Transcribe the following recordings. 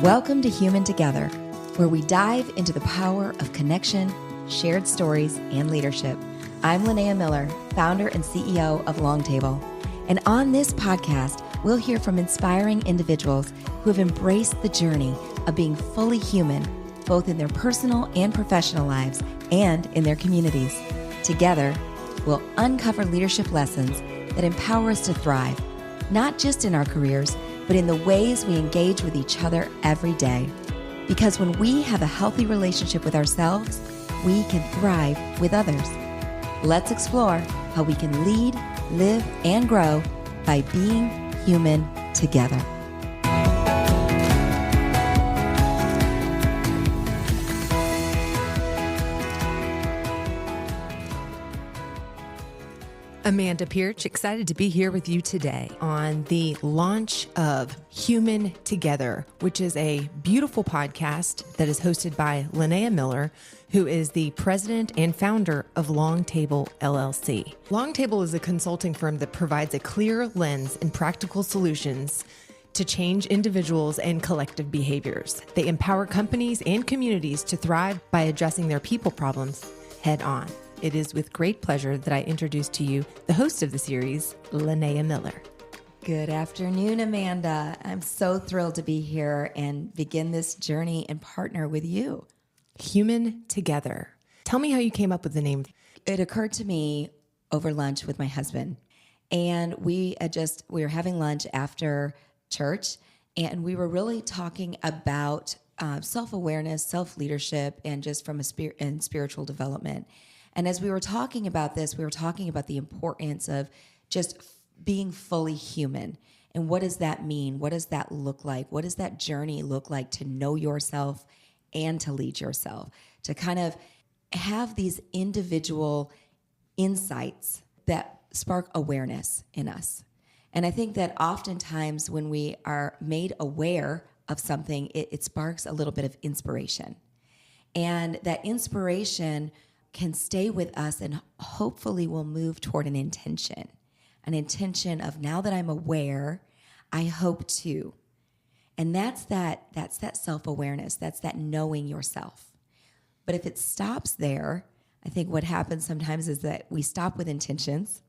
Welcome to Human Together, where we dive into the power of connection, shared stories, and leadership. I'm Linnea Miller, founder and CEO of Long Table. And on this podcast, we'll hear from inspiring individuals who have embraced the journey of being fully human, both in their personal and professional lives and in their communities. Together, we'll uncover leadership lessons that empower us to thrive, not just in our careers, but in the ways we engage with each other every day. Because when we have a healthy relationship with ourselves, we can thrive with others. Let's explore how we can lead, live, and grow by being human together. Amanda Pierce, excited to be here with you today on the launch of Human Together, which is a beautiful podcast that is hosted by Linnea Miller, who is the president and founder of Long Table LLC. Long Table is a consulting firm that provides a clear lens and practical solutions to change individuals and collective behaviors. They empower companies and communities to thrive by addressing their people problems head on. It is with great pleasure that I introduce to you the host of the series, Linnea Miller. Good afternoon, Amanda. I'm so thrilled to be here and begin this journey and partner with you. Human Together. Tell me how you came up with the name. It occurred to me over lunch with my husband, and we were having lunch after church, and we were really talking about self-awareness, self-leadership, and just from and spiritual development. And as we were talking about this, we were talking about the importance of just being fully human. And what does that mean? What does that look like? What does that journey look like to know yourself and to lead yourself? To kind of have these individual insights that spark awareness in us. And I think that oftentimes when we are made aware of something, it sparks a little bit of inspiration. And that inspiration can stay with us and hopefully will move toward an intention of now that I'm aware, I hope to. And that's that self-awareness, that's that knowing yourself. But if it stops there, I think what happens sometimes is that we stop with intentions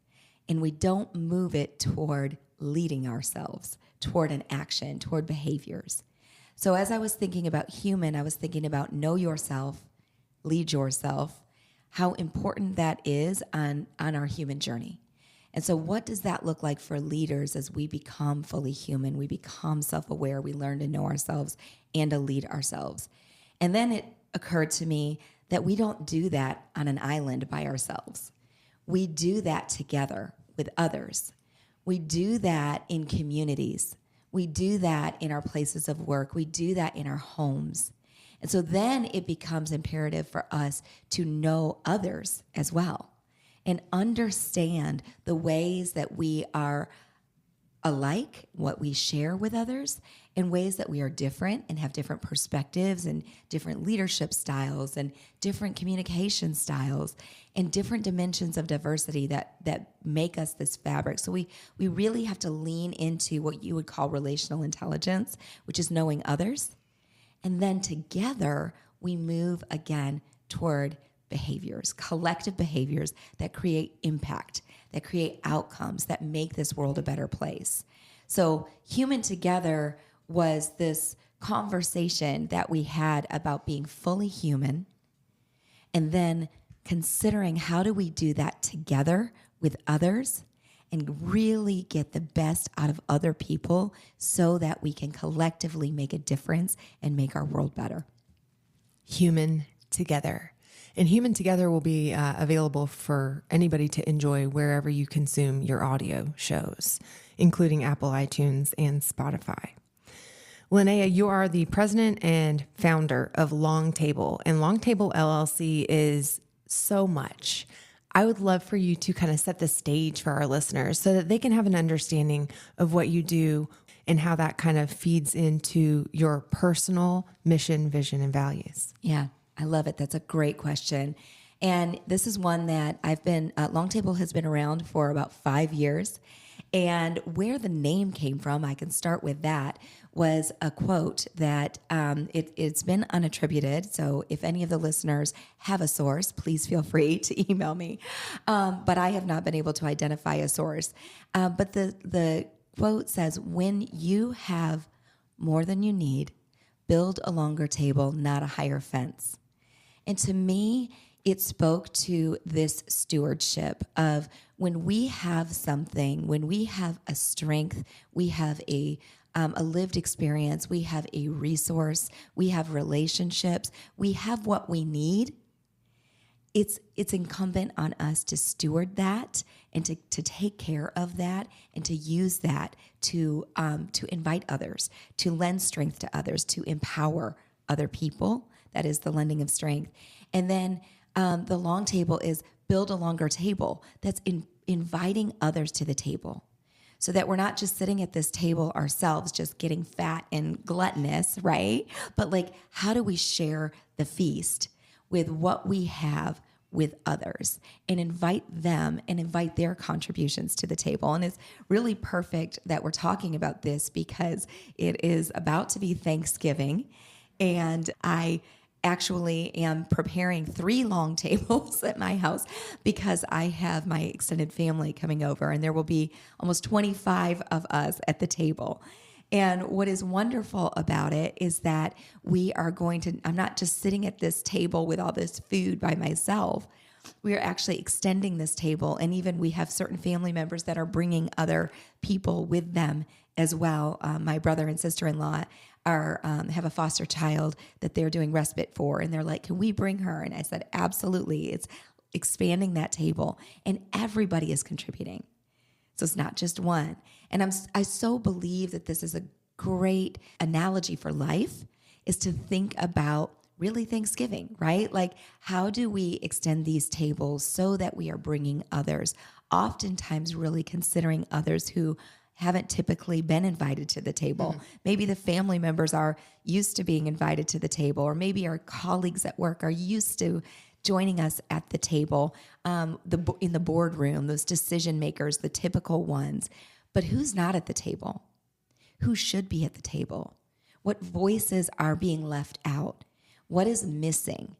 and we don't move it toward leading ourselves, toward an action, toward behaviors. So as I was thinking about human, I was thinking about know yourself, lead yourself, how important that is on our human journey. And so what does that look like for leaders as we become fully human, we become self-aware, we learn to know ourselves and to lead ourselves? And then it occurred to me that we don't do that on an island by ourselves. We do that together with others. We do that in communities. We do that in our places of work. We do that in our homes. And so then it becomes imperative for us to know others as well and understand the ways that we are alike, what we share with others, and ways that we are different and have different perspectives and different leadership styles and different communication styles and different dimensions of diversity that make us this fabric. So we really have to lean into what you would call relational intelligence, which is knowing others. And then together, we move again toward behaviors, collective behaviors that create impact, that create outcomes, that make this world a better place. So Human Together was this conversation that we had about being fully human and then considering how do we do that together with others and really get the best out of other people so that we can collectively make a difference and make our world better. Human Together. And Human Together will be available for anybody to enjoy wherever you consume your audio shows, including Apple iTunes and Spotify. Linnea, you are the president and founder of Long Table, and Long Table LLC is so much. I would love for you to kind of set the stage for our listeners so that they can have an understanding of what you do and how that kind of feeds into your personal mission, vision, and values. Yeah, I love it. That's a great question. And this is one that Long Table has been around for about 5 years. And where the name came from, I can start with that, was a quote that it's been unattributed. So if any of the listeners have a source, please feel free to email me. But I have not been able to identify a source. But the quote says, "When you have more than you need, build a longer table, not a higher fence." And to me, it spoke to this stewardship of when we have something, when we have a strength, we have a lived experience, we have a resource, we have relationships, we have what we need. It's incumbent on us to steward that and to take care of that and to use that to invite others, to lend strength to others, to empower other people. That is the lending of strength. And then the long table is build a longer table. That's inviting others to the table so that we're not just sitting at this table ourselves, just getting fat and gluttonous, right? But like, how do we share the feast with what we have with others and invite them and invite their contributions to the table? And it's really perfect that we're talking about this because it is about to be Thanksgiving, and I actually am preparing 3 long tables at my house because I have my extended family coming over, and there will be almost 25 of us at the table. And what is wonderful about it is that I'm not just sitting at this table with all this food by myself. We are actually extending this table. And even we have certain family members that are bringing other people with them as well. My brother and sister-in-law have a foster child that they're doing respite for. And they're like, "Can we bring her?" And I said, absolutely. It's expanding that table, and everybody is contributing. So it's not just one. And I so believe that this is a great analogy for life, is to think about really Thanksgiving, right? Like, how do we extend these tables so that we are bringing others, oftentimes really considering others who haven't typically been invited to the table. Maybe the family members are used to being invited to the table, or maybe our colleagues at work are used to joining us at the table, in the boardroom, those decision makers, the typical ones. But who's not at the table? Who should be at the table? What voices are being left out? What is missing?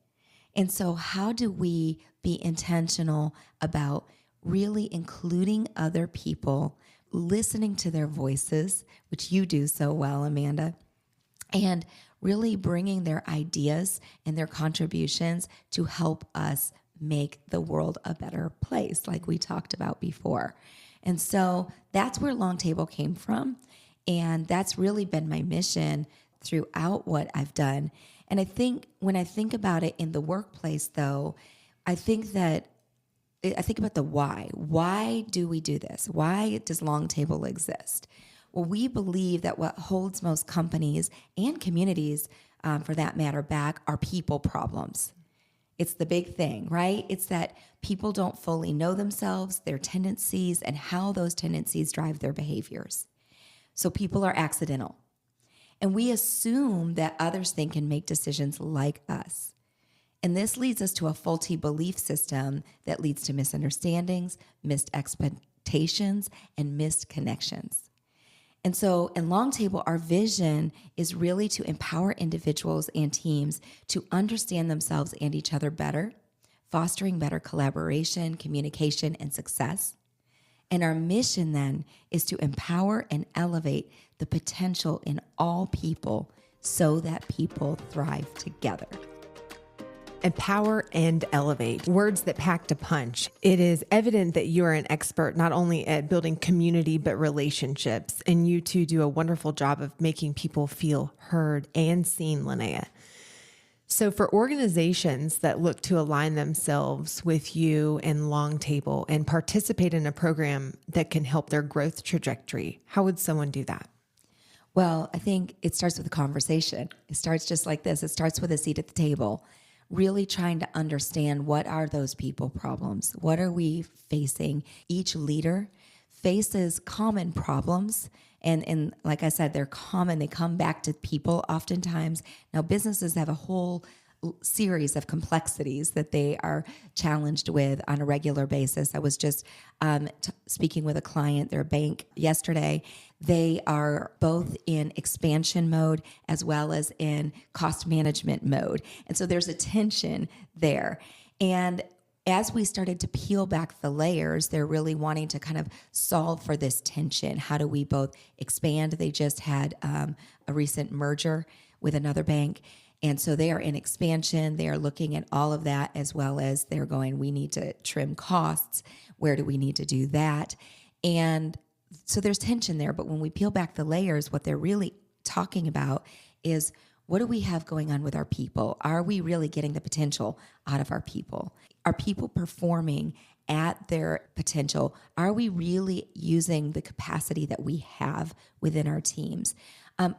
And so how do we be intentional about really including other people, listening to their voices, which you do so well, Amanda, and really bringing their ideas and their contributions to help us make the world a better place, like we talked about before. And so that's where Long Table came from. And that's really been my mission throughout what I've done. And I think when I think about it in the workplace, though, I think about the why. Why do we do this? Why does Long Table exist? Well, we believe that what holds most companies and communities, for that matter, back are people problems. It's the big thing, right? It's that people don't fully know themselves, their tendencies, and how those tendencies drive their behaviors. So people are accidental. And we assume that others think and make decisions like us. And this leads us to a faulty belief system that leads to misunderstandings, missed expectations, and missed connections. And so in Long Table, our vision is really to empower individuals and teams to understand themselves and each other better, fostering better collaboration, communication, and success. And our mission then is to empower and elevate the potential in all people so that people thrive together. Empower and elevate, words that packed a punch. It is evident that you are an expert not only at building community, but relationships. And you two do a wonderful job of making people feel heard and seen, Linnea. So for organizations that look to align themselves with you and Long Table and participate in a program that can help their growth trajectory, how would someone do that? Well, I think it starts with a conversation. It starts just like this. It starts with a seat at the table. Really trying to understand, what are those people problems? What are we facing? Each leader faces common problems. And like I said, they're common. They come back to people oftentimes. Now, businesses have a whole series of complexities that they are challenged with on a regular basis. I was just speaking with a client, their bank, yesterday. They are both in expansion mode as well as in cost management mode. And so there's a tension there. And as we started to peel back the layers, they're really wanting to kind of solve for this tension. How do we both expand? They just had a recent merger with another bank. And so they are in expansion. They are looking at all of that, as well as they're going, we need to trim costs. Where do we need to do that? And so there's tension there. But when we peel back the layers, what they're really talking about is, what do we have going on with our people? Are we really getting the potential out of our people? Are people performing at their potential? Are we really using the capacity that we have within our teams?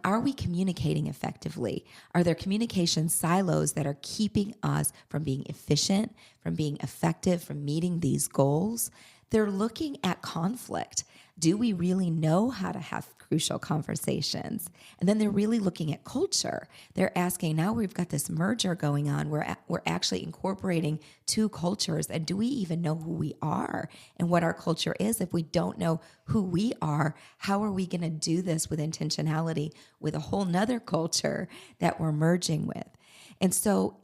Are we communicating effectively? Are there communication silos that are keeping us from being efficient, from being effective, from meeting these goals? They're looking at conflict. Do we really know how to have crucial conversations? And then they're really looking at culture. They're asking, now we've got this merger going on. We're actually incorporating two cultures. And do we even know who we are and what our culture is? If we don't know who we are, how are we going to do this with intentionality with a whole nother culture that we're merging with? And so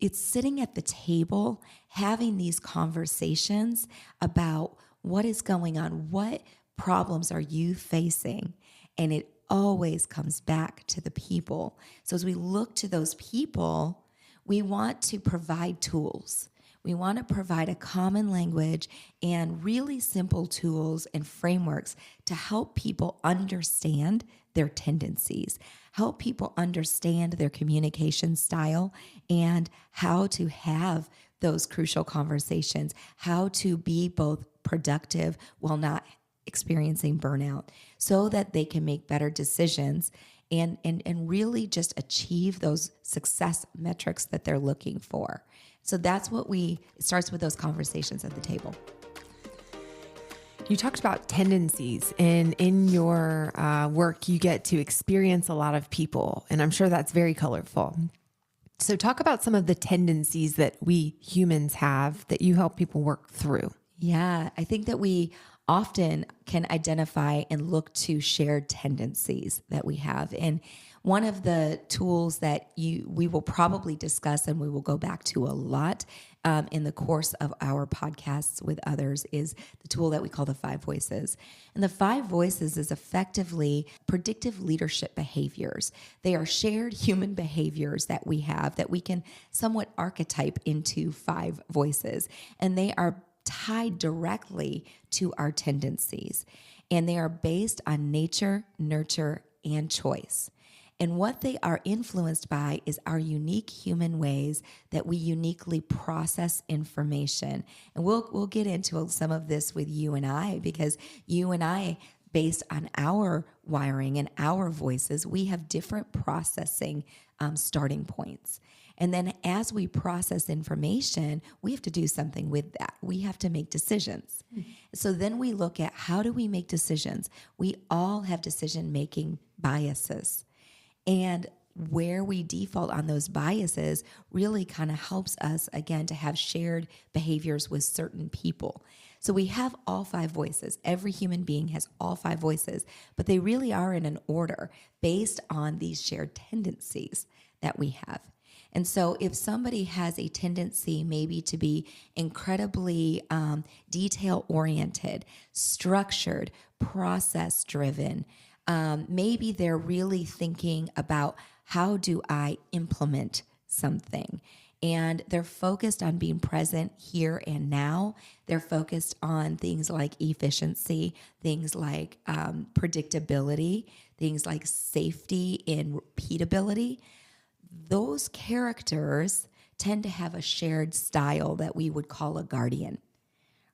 it's sitting at the table, having these conversations about what is going on, what problems are you facing? And it always comes back to the people. So as we look to those people, we want to provide tools. We want to provide a common language and really simple tools and frameworks to help people understand their tendencies, help people understand their communication style, and how to have those crucial conversations, how to be both productive while not experiencing burnout, so that they can make better decisions and really just achieve those success metrics that they're looking for. So that's what it starts with those conversations at the table. You talked about tendencies, and in your work, you get to experience a lot of people, and I'm sure that's very colorful. So talk about some of the tendencies that we humans have that you help people work through. Yeah, I think that we often can identify and look to shared tendencies that we have. And one of the tools that we will probably discuss and we will go back to a lot in the course of our podcasts with others is the tool that we call the 5 voices. And the 5 voices is effectively predictive leadership behaviors. They are shared human behaviors that we have that we can somewhat archetype into 5 voices. And they are tied directly to our tendencies. And they are based on nature, nurture, and choice. And what they are influenced by is our unique human ways that we uniquely process information. And we'll get into some of this with you and I, because you and I, based on our wiring and our voices, we have different processing starting points. And then as we process information, we have to do something with that. We have to make decisions. Mm-hmm. So then we look at, how do we make decisions? We all have decision-making biases. And where we default on those biases really kind of helps us, again, to have shared behaviors with certain people. So we have all 5 voices. Every human being has all 5 voices, but they really are in an order based on these shared tendencies that we have. And so if somebody has a tendency maybe to be incredibly detail-oriented, structured, process-driven, maybe they're really thinking about, how do I implement something? And they're focused on being present here and now. They're focused on things like efficiency, things like predictability, things like safety and repeatability. Those characters tend to have a shared style that we would call a guardian,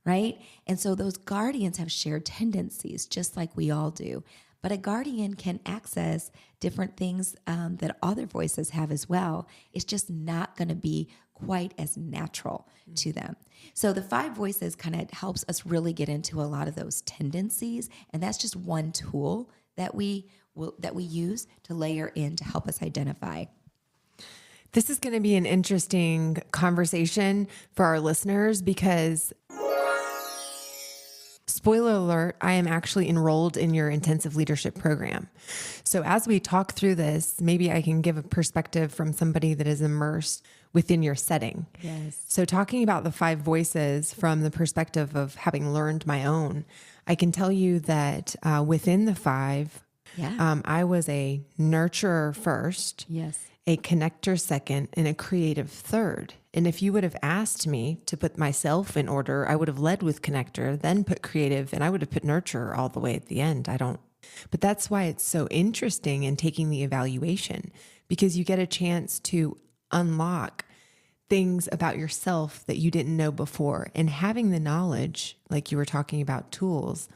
right? And so those guardians have shared tendencies, just like we all do. But a guardian can access different things that other voices have as well. It's just not going to be quite as natural to them. So the 5 voices kind of helps us really get into a lot of those tendencies. And that's just one tool that we use to layer in to help us identify. This is going to be an interesting conversation for our listeners because, spoiler alert, I am actually enrolled in your intensive leadership program. So as we talk through this, maybe I can give a perspective from somebody that is immersed within your setting. Yes. So talking about the 5 voices from the perspective of having learned my own, I can tell you that within the 5, I was a nurturer first, Yes. a connector second, and a creative third. And if you would have asked me to put myself in order, I would have led with connector, then put creative, and I would have put nurturer all the way at the end. But that's why it's so interesting in taking the evaluation, because you get a chance to unlock things about yourself that you didn't know before. And having the knowledge, like you were talking about tools,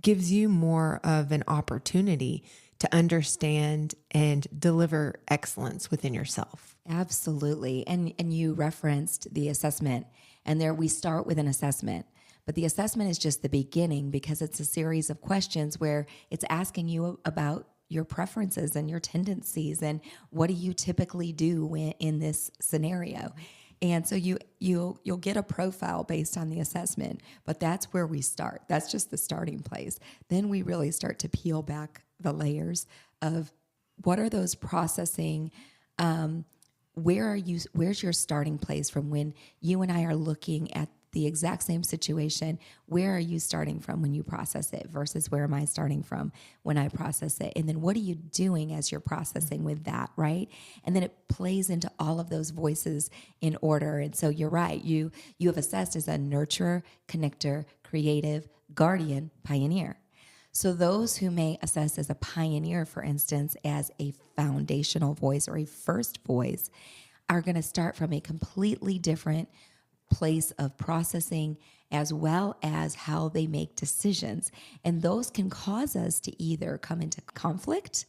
gives you more of an opportunity to understand and deliver excellence within yourself. Absolutely. And you referenced the assessment, and there we start with an assessment. But the assessment is just the beginning, because it's a series of questions where it's asking you about your preferences and your tendencies and what do you typically do in this scenario. And so you'll get a profile based on the assessment, but that's where we start. That's just the starting place. Then we really start to peel back the layers of what are those processing, where's your starting place from when you and I are looking at the exact same situation? Where are you starting from when you process it versus where am I starting from when I process it? And then what are you doing as you're processing with that, right? And then it plays into all of those voices in order. And so you're right. You have assessed as a nurturer, connector, creative, guardian, pioneer. So those who may assess as a pioneer, for instance, as a foundational voice or a first voice, are going to start from a completely different place of processing as well as how they make decisions. And those can cause us to either come into conflict,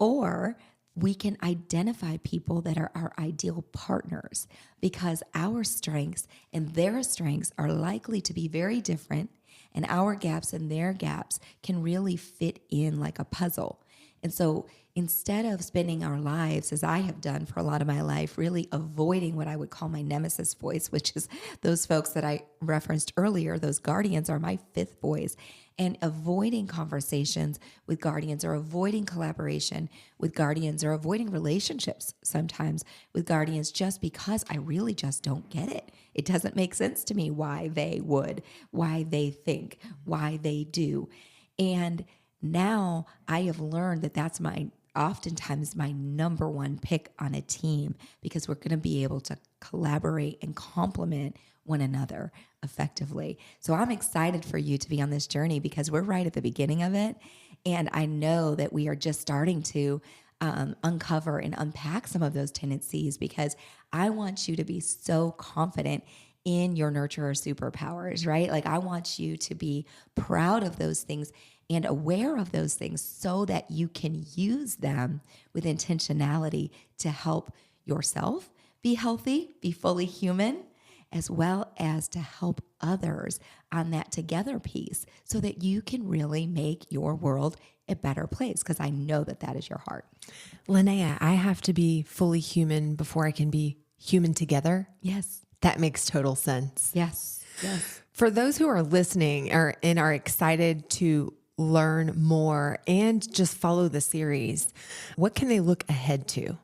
or we can identify people that are our ideal partners, because our strengths and their strengths are likely to be very different, and our gaps and their gaps can really fit in like a puzzle. And so instead of spending our lives, as I have done for a lot of my life, really avoiding what I would call my nemesis voice, which is those folks that I referenced earlier, those guardians are my 5th voice, and avoiding conversations with guardians, or avoiding collaboration with guardians, or avoiding relationships sometimes with guardians, just because I really just don't get it. It doesn't make sense to me why they would, why they think, why they do. And now I have learned that that's oftentimes my number one pick on a team, because we're going to be able to collaborate and complement one another effectively. So I'm excited for you to be on this journey, because we're right at the beginning of it. And I know that we are just starting to uncover and unpack some of those tendencies, because I want you to be so confident in your nurturer superpowers, right? Like, I want you to be proud of those things and aware of those things, so that you can use them with intentionality to help yourself be healthy, be fully human, as well as to help others on that together piece, so that you can really make your world a better place, because I know that that is your heart. Linnea, I have to be fully human before I can be human together. Yes. That makes total sense. Yes. Yes. For those who are listening and are excited to learn more and just follow the series, what can they look ahead to?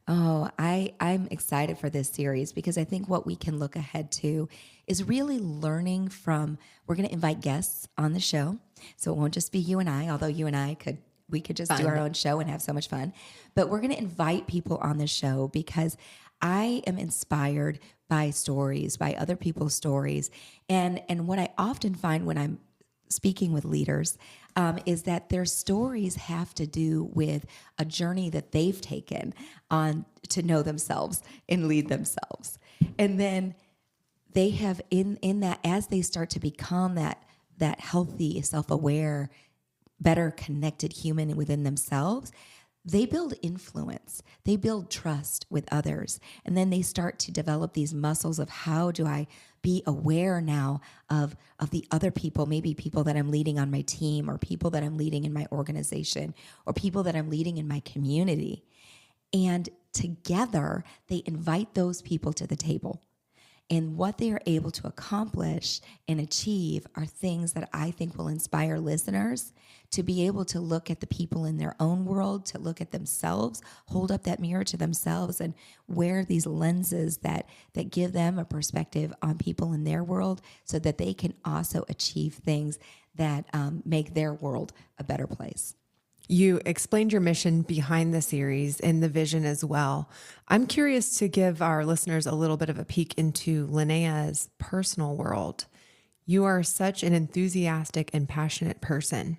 Oh, I'm excited for this series, because I think what we can look ahead to is really learning from, we're going to invite guests on the show. So it won't just be you and I, although you and I we could just do our own show and have so much fun. But we're going to invite people on the show, because I am inspired by stories, by other people's stories. And what I often find when I'm speaking with leaders is that their stories have to do with a journey that they've taken on to know themselves and lead themselves. And then they have in that, as they start to become that healthy, self-aware, better connected human within themselves, they build influence, they build trust with others. And then they start to develop these muscles of, how do I be aware now of the other people, maybe people that I'm leading on my team, or people that I'm leading in my organization, or people that I'm leading in my community. And together, they invite those people to the table. And what they are able to accomplish and achieve are things that I think will inspire listeners to be able to look at the people in their own world, to look at themselves, hold up that mirror to themselves, and wear these lenses that give them a perspective on people in their world so that they can also achieve things that make their world a better place. You explained your mission behind the series and the vision as well. I'm curious to give our listeners a little bit of a peek into Linnea's personal world. You are such an enthusiastic and passionate person.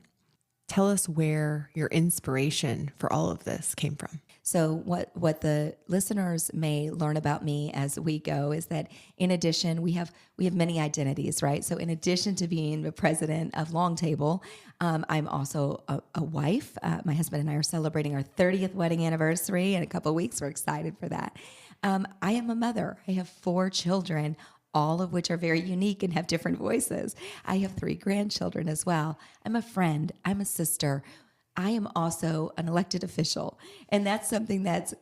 Tell us where your inspiration for all of this came from. So what the listeners may learn about me as we go is that in addition, we have many identities, right? So in addition to being the president of Long Table, I'm also a wife. My husband and I are celebrating our 30th wedding anniversary in a couple of weeks. We're excited for that. I am a mother. I have 4 children, all of which are very unique and have different voices. I have 3 grandchildren as well. I'm a friend. I'm a sister. I am also an elected official, and that's something that's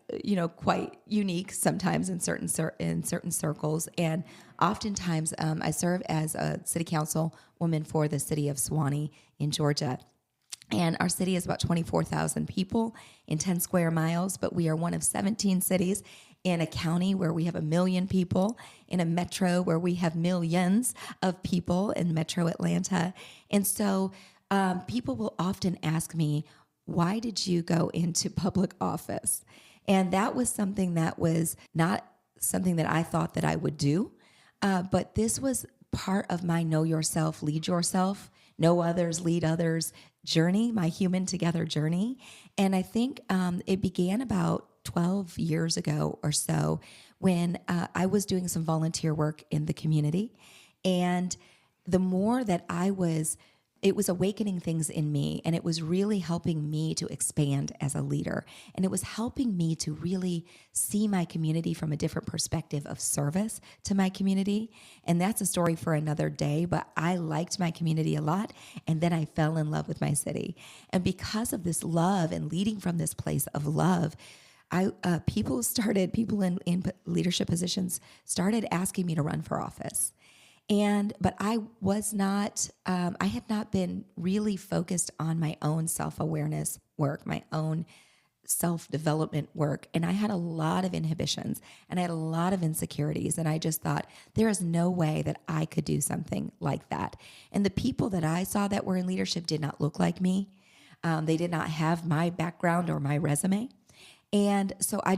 quite unique sometimes in certain circles. And oftentimes, I serve as a city council woman for the city of Suwanee in Georgia. And our city is about 24,000 people in 10 square miles, but we are one of 17 cities in a county where we have 1 million people, in a metro where we have millions of people in Metro Atlanta. And so people will often ask me, why did you go into public office? And that was something that was not something that I thought that I would do, but this was part of my know yourself, lead yourself, know others, lead others journey, my human together journey. And I think it began about 12 years ago or so when I was doing some volunteer work in the community. And the more that it was awakening things in me, and it was really helping me to expand as a leader. And it was helping me to really see my community from a different perspective of service to my community. And that's a story for another day, but I liked my community a lot. And then I fell in love with my city. And because of this love and leading from this place of love, people in leadership positions started asking me to run for office. But I had not been really focused on my own self-awareness work, my own self-development work. And I had a lot of inhibitions and I had a lot of insecurities. And I just thought, there is no way that I could do something like that. And the people that I saw that were in leadership did not look like me. They did not have my background or my resume. And so I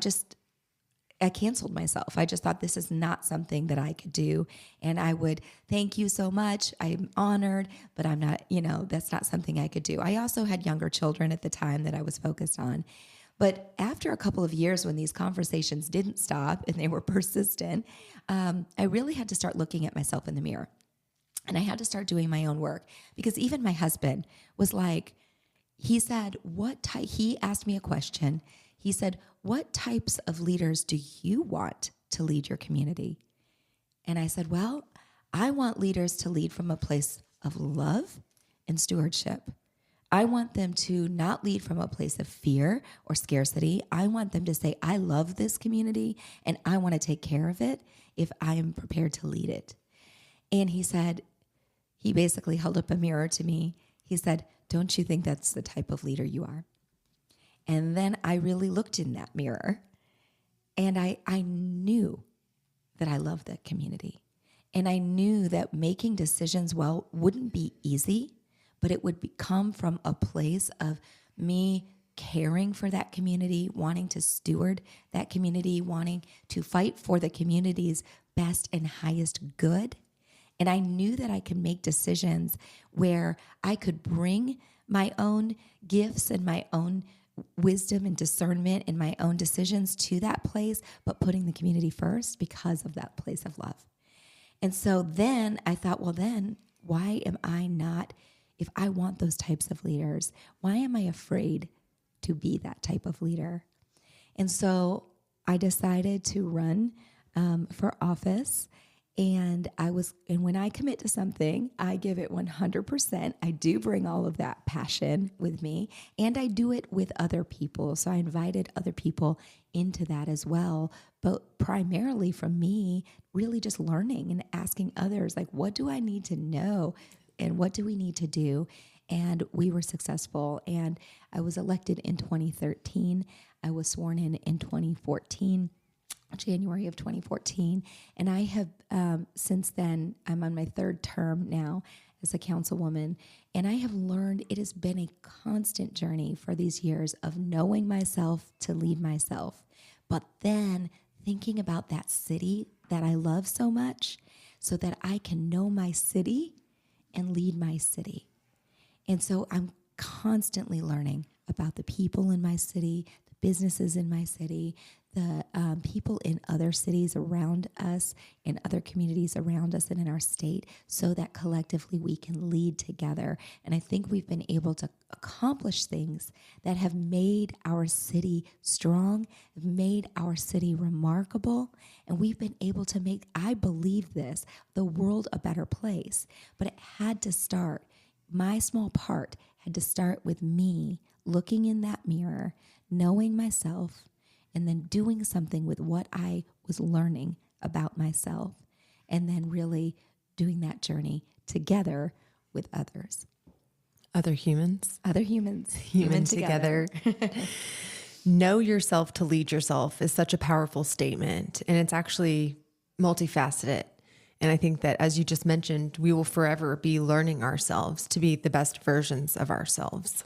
canceled myself. I just thought this is not something that I could do. And I would, thank you so much. I'm honored, but I'm not, that's not something I could do. I also had younger children at the time that I was focused on. But after a couple of years when these conversations didn't stop and they were persistent, I really had to start looking at myself in the mirror. And I had to start doing my own work because even my husband was like, he said, he asked me a question. He said, what types of leaders do you want to lead your community? And I said, well, I want leaders to lead from a place of love and stewardship. I want them to not lead from a place of fear or scarcity. I want them to say, I love this community and I want to take care of it if I am prepared to lead it. And he basically held up a mirror to me. He said, don't you think that's the type of leader you are? And then I really looked in that mirror and I knew that I loved that community. And I knew that making decisions well wouldn't be easy, but it would come from a place of me caring for that community, wanting to steward that community, wanting to fight for the community's best and highest good. And I knew that I could make decisions where I could bring my own gifts and my own wisdom and discernment and my own decisions to that place, but putting the community first because of that place of love. And so then I thought, well, then why am I not, if I want those types of leaders, why am I afraid to be that type of leader? And so I decided to run for office. And when I commit to something, I give it 100%. I do bring all of that passion with me, and I do it with other people. So I invited other people into that as well. But primarily from me, really just learning and asking others, like, what do I need to know and what do we need to do? And we were successful. And I was elected in 2013. I was sworn in 2014. January of 2014. And I have, since then, I'm on my third term now as a councilwoman. And I have learned it has been a constant journey for these years of knowing myself to lead myself, but then thinking about that city that I love so much so that I can know my city and lead my city. And so I'm constantly learning about the people in my city, the businesses in my city, the people in other cities around us, in other communities around us and in our state, so that collectively we can lead together. And I think we've been able to accomplish things that have made our city strong, have made our city remarkable, and we've been able to make, I believe this, the world a better place. But it had to start, my small part had to start with me looking in that mirror, knowing myself, and then doing something with what I was learning about myself, and then really doing that journey together with others. Other humans. Other humans. Human together. Know yourself to lead yourself is such a powerful statement, and it's actually multifaceted. And I think that, as you just mentioned, we will forever be learning ourselves to be the best versions of ourselves.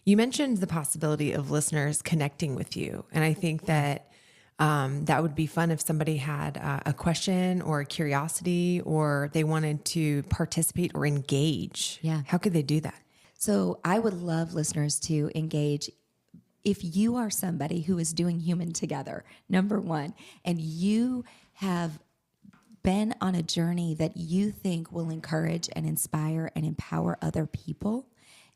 You mentioned the possibility of listeners connecting with you. And I think that that would be fun if somebody had a question or a curiosity, or they wanted to participate or engage. Yeah. How could they do that? So I would love listeners to engage. If you are somebody who is doing Human Together, number one, and you have been on a journey that you think will encourage and inspire and empower other people,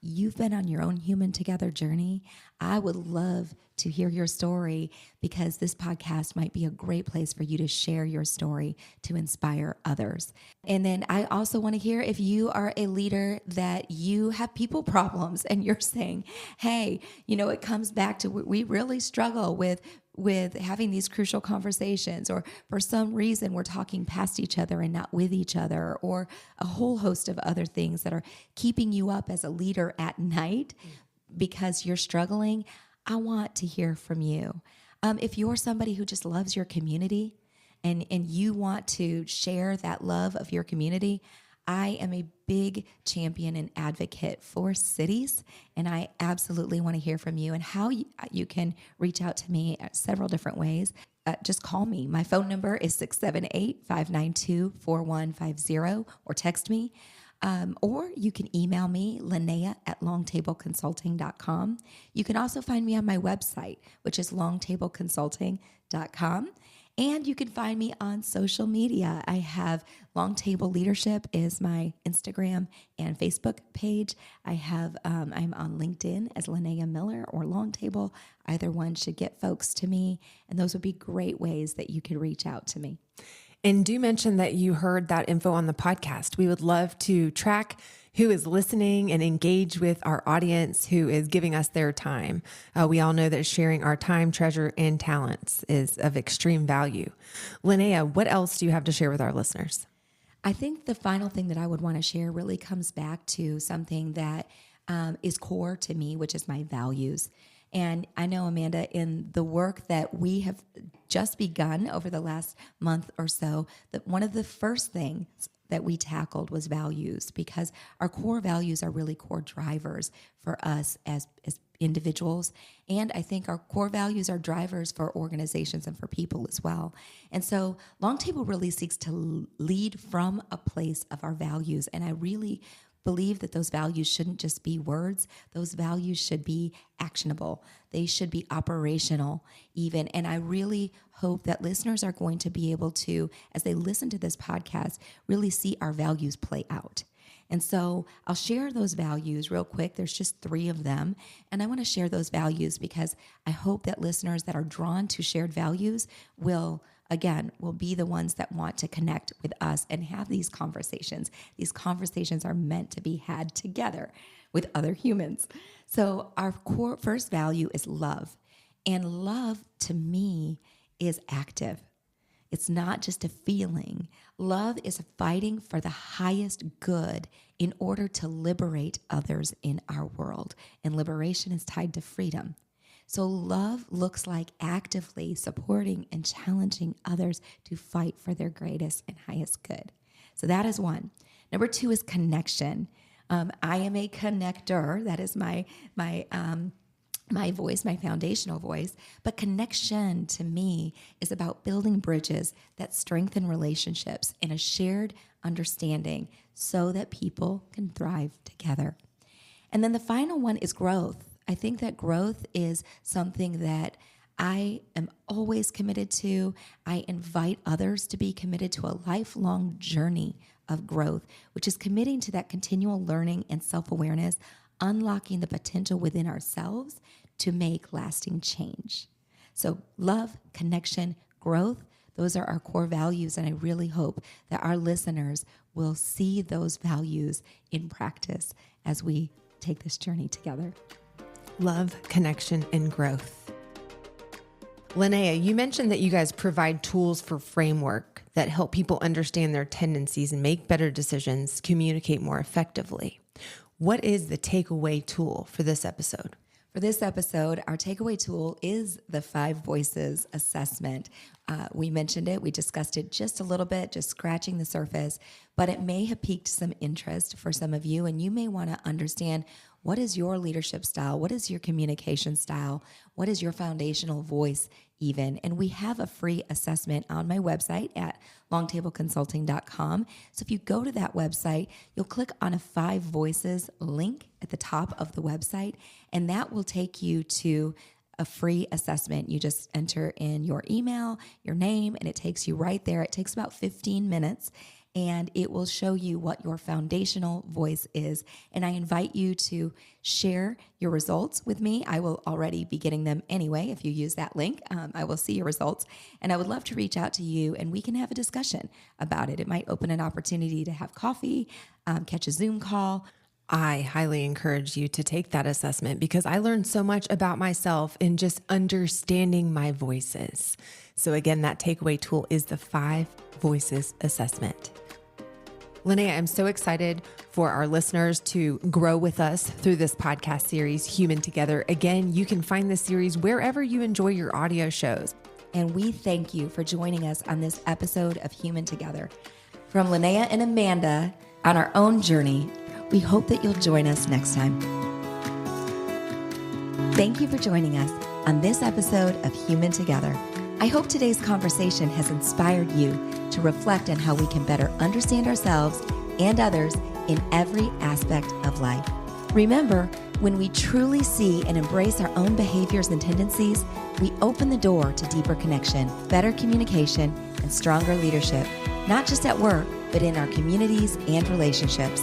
you've been on your own Human Together journey, I would love to hear your story, because this podcast might be a great place for you to share your story to inspire others. And then I also want to hear if you are a leader that you have people problems and you're saying, hey, it comes back to, we really struggle with having these crucial conversations, or for some reason we're talking past each other and not with each other, or a whole host of other things that are keeping you up as a leader at night because you're struggling. I want to hear from you. If you're somebody who just loves your community and you want to share that love of your community, I am a big champion and advocate for cities, and I absolutely want to hear from you, and how you can reach out to me several different ways. Just call me. My phone number is 678-592-4150, or text me. Or you can email me, Linnea@longtableconsulting.com. You can also find me on my website, which is longtableconsulting.com. And you can find me on social media. I have Long Table Leadership is my Instagram and Facebook page. I'm on LinkedIn as Linnea Miller or Long Table. Either one should get folks to me. And those would be great ways that you could reach out to me. And do mention that you heard that info on the podcast. We would love to track who is listening and engage with our audience who is giving us their time. We all know that sharing our time, treasure, and talents is of extreme value. Linnea, what else do you have to share with our listeners? I think the final thing that I would want to share really comes back to something that is core to me, which is my values. And I know, Amanda, in the work that we have just begun over the last month or so, that one of the first things that we tackled was values, because our core values are really core drivers for us as individuals. And I think our core values are drivers for organizations and for people as well. And so Long Table really seeks to lead from a place of our values. And I really believe that those values shouldn't just be words. Those values should be actionable. They should be operational even. And I really hope that listeners are going to be able to, as they listen to this podcast, really see our values play out. And so I'll share those values real quick. There's just 3 of them. And I want to share those values because I hope that listeners that are drawn to shared values will be the ones that want to connect with us and have these conversations. These conversations are meant to be had together with other humans. So our core first value is love. And love to me is active. It's not just a feeling. Love is fighting for the highest good in order to liberate others in our world. And liberation is tied to freedom. So love looks like actively supporting and challenging others to fight for their greatest and highest good. So that is 1. Number 2 is connection. I am a connector. That is my voice, my foundational voice. But connection to me is about building bridges that strengthen relationships in a shared understanding so that people can thrive together. And then the final one is growth. I think that growth is something that I am always committed to. I invite others to be committed to a lifelong journey of growth, which is committing to that continual learning and self-awareness, unlocking the potential within ourselves to make lasting change. So love, connection, growth, those are our core values. And I really hope that our listeners will see those values in practice as we take this journey together. Love, connection, and growth. Linnea, you mentioned that you guys provide tools for framework that help people understand their tendencies and make better decisions, communicate more effectively. What is the takeaway tool for this episode? For this episode, our takeaway tool is the 5 Voices assessment. We mentioned it. We discussed it just a little bit, just scratching the surface, but it may have piqued some interest for some of you, and you may want to understand what is your leadership style? What is your communication style? What is your foundational voice even? And we have a free assessment on my website at longtableconsulting.com. So if you go to that website, you'll click on a 5 Voices link at the top of the website, and that will take you to a free assessment. You just enter in your email, your name, and it takes you right there. It takes about 15 minutes. And it will show you what your foundational voice is. And I invite you to share your results with me. I will already be getting them anyway. If you use that link, I will see your results. And I would love to reach out to you and we can have a discussion about it. It might open an opportunity to have coffee, catch a Zoom call. I highly encourage you to take that assessment because I learned so much about myself in just understanding my voices. So again, that takeaway tool is the 5 Voices assessment. Linnea, I'm so excited for our listeners to grow with us through this podcast series, Human Together. Again, you can find this series wherever you enjoy your audio shows. And we thank you for joining us on this episode of Human Together. From Linnea and Amanda on our own journey, we hope that you'll join us next time. Thank you for joining us on this episode of Human Together. I hope today's conversation has inspired you to reflect on how we can better understand ourselves and others in every aspect of life. Remember, when we truly see and embrace our own behaviors and tendencies, we open the door to deeper connection, better communication, and stronger leadership, not just at work, but in our communities and relationships.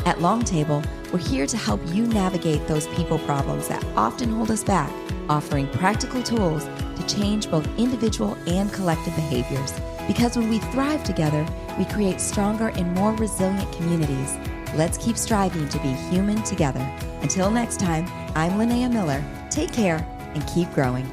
At Long Table, we're here to help you navigate those people problems that often hold us back, offering practical tools to change both individual and collective behaviors. Because when we thrive together, we create stronger and more resilient communities. Let's keep striving to be human together. Until next time, I'm Linnea Miller. Take care and keep growing.